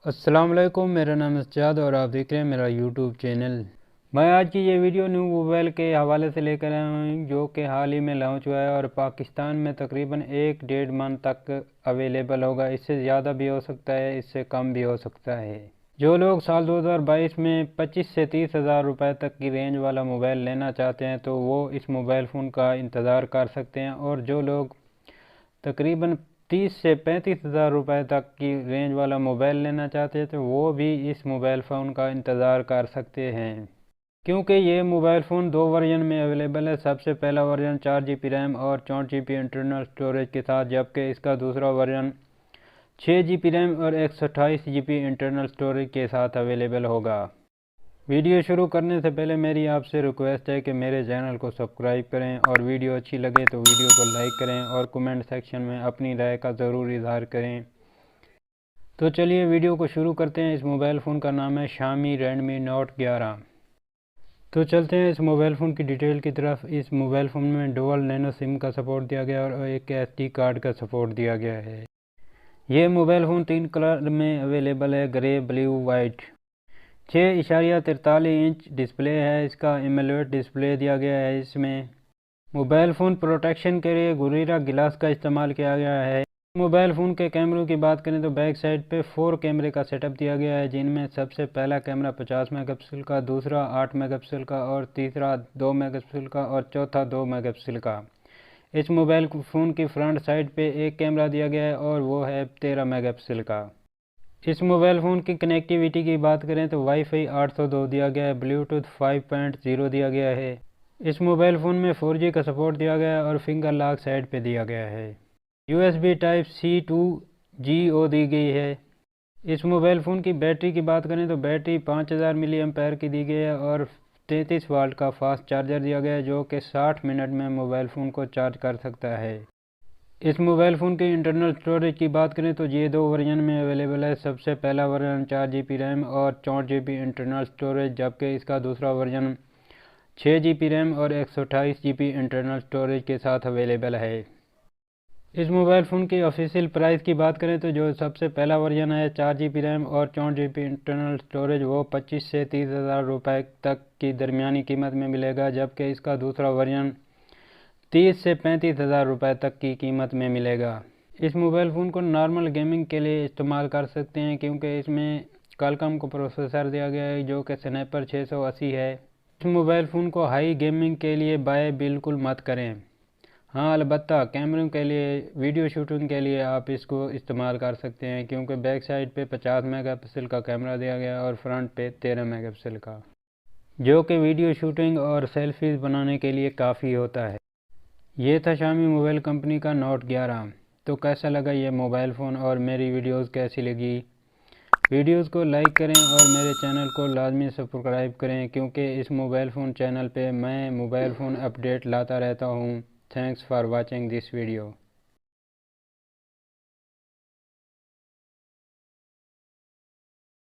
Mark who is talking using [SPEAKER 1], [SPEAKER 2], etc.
[SPEAKER 1] अस्सलाम वालेकुम, मेरा नाम है सज्जाद और आप देख रहे हैं मेरा यूट्यूब चैनल। मैं आज की ये वीडियो न्यू मोबाइल के हवाले से लेकर आया हूँ जो कि हाल ही में लॉन्च हुआ है और पाकिस्तान में तकरीबन 1-1.5 मंथ तक अवेलेबल होगा। इससे ज़्यादा भी हो सकता है, इससे कम भी हो सकता है। जो लोग साल 2022 में 25 से 30 हज़ार रुपये तक की रेंज वाला मोबाइल लेना चाहते हैं तो वो इस मोबाइल फ़ोन का इंतज़ार कर सकते हैं, और जो लोग तकरीबन 30 से 35 हज़ार रुपये तक की रेंज वाला मोबाइल लेना चाहते हैं तो वो भी इस मोबाइल फ़ोन का इंतज़ार कर सकते हैं, क्योंकि ये मोबाइल फ़ोन दो वर्जन में अवेलेबल है। सबसे पहला वर्जन 4 GB रैम और 64 GB इंटरनल स्टोरेज के साथ, जबकि इसका दूसरा वर्जन 6 GB रैम और 128 GB इंटरनल स्टोरेज के साथ अवेलेबल होगा। वीडियो शुरू करने से पहले मेरी आपसे रिक्वेस्ट है कि मेरे चैनल को सब्सक्राइब करें, और वीडियो अच्छी लगे तो वीडियो को लाइक करें और कमेंट सेक्शन में अपनी राय का ज़रूर इजहार करें। तो चलिए वीडियो को शुरू करते हैं। इस मोबाइल फ़ोन का नाम है शामी रेडमी नोट 11। तो चलते हैं इस मोबाइल फ़ोन की डिटेल की तरफ। इस मोबाइल फ़ोन में डुअल नैनो सिम का सपोर्ट दिया गया और एक SD कार्ड का सपोर्ट दिया गया है। ये मोबाइल फ़ोन 3 कलर में अवेलेबल है, grey, blue, white. 6.43 inch display है, इसका एमोलेड डिस्प्ले दिया गया है। इसमें मोबाइल फ़ोन प्रोटेक्शन के लिए गोरिल्ला ग्लास का इस्तेमाल किया गया है। मोबाइल फ़ोन के कैमरों की बात करें तो बैक साइड पे 4 कैमरे का सेटअप दिया गया है, जिनमें सबसे पहला कैमरा 50 मेगापिक्सल का, दूसरा 8 मेगापिक्सल का, और तीसरा 2 मेगापिक्सल का, और चौथा 2 मेगापिक्सल का। इस मोबाइल फ़ोन की फ्रंट साइड पे एक कैमरा दिया गया है और वो है 13 मेगापिक्सल का। इस मोबाइल फ़ोन की कनेक्टिविटी की बात करें तो वाईफाई 802 दिया गया है, ब्लूटूथ 5.0 दिया गया है। इस मोबाइल फ़ोन में 4G का सपोर्ट दिया गया है और फिंगर लॉक साइड पे दिया गया है। USB Type-C to Go दी गई है। इस मोबाइल फ़ोन की बैटरी की बात करें तो बैटरी 5000 मिली एम्पेयर की दी गई है और 33 वाट का फास्ट चार्जर दिया गया है, जो कि 60 मिनट में मोबाइल फ़ोन को चार्ज कर सकता है। इस मोबाइल फ़ोन के इंटरनल स्टोरेज की बात करें तो ये दो वर्जन में अवेलेबल है। सबसे पहला वर्जन 4 GB रैम और 64 GB इंटरनल स्टोरेज, जबकि इसका दूसरा वर्जन 6 GB रैम और 128 GB इंटरनल स्टोरेज के साथ अवेलेबल है। इस मोबाइल फ़ोन की ऑफिशियल प्राइस की बात करें तो जो सबसे पहला वर्जन है 4 GB रैम और 64 GB इंटरनल स्टोरेज, वो 25 से 30 हज़ार रुपये तक की दरमियानी कीमत में मिलेगा, जबकि इसका दूसरा वर्जन 30 से 35 हज़ार रुपये तक की कीमत में मिलेगा। इस मोबाइल फ़ोन को नॉर्मल गेमिंग के लिए इस्तेमाल कर सकते हैं, क्योंकि इसमें क्वालकॉम को प्रोसेसर दिया गया है जो कि स्नैपर 680 है। इस मोबाइल फ़ोन को हाई गेमिंग के लिए बाय बिल्कुल मत करें। हाँ, अलबत्ता कैमरों के लिए, वीडियो शूटिंग के लिए आप इसको इस्तेमाल कर सकते हैं, क्योंकि बैक साइड पे 50 मेगापिक्सल का कैमरा दिया गया है और फ्रंट पे 13 मेगापिक्सल का, जो कि वीडियो शूटिंग और सेल्फीज़ बनाने के लिए काफ़ी होता है। ये था शामी मोबाइल कंपनी का नोट 11। तो कैसा लगा ये मोबाइल फ़ोन और मेरी वीडियोस कैसी लगी? वीडियोस को लाइक करें और मेरे चैनल को लाजमी सब्सक्राइब करें, क्योंकि इस मोबाइल फ़ोन चैनल पे मैं मोबाइल फ़ोन अपडेट लाता रहता हूँ। Thanks for watching this video.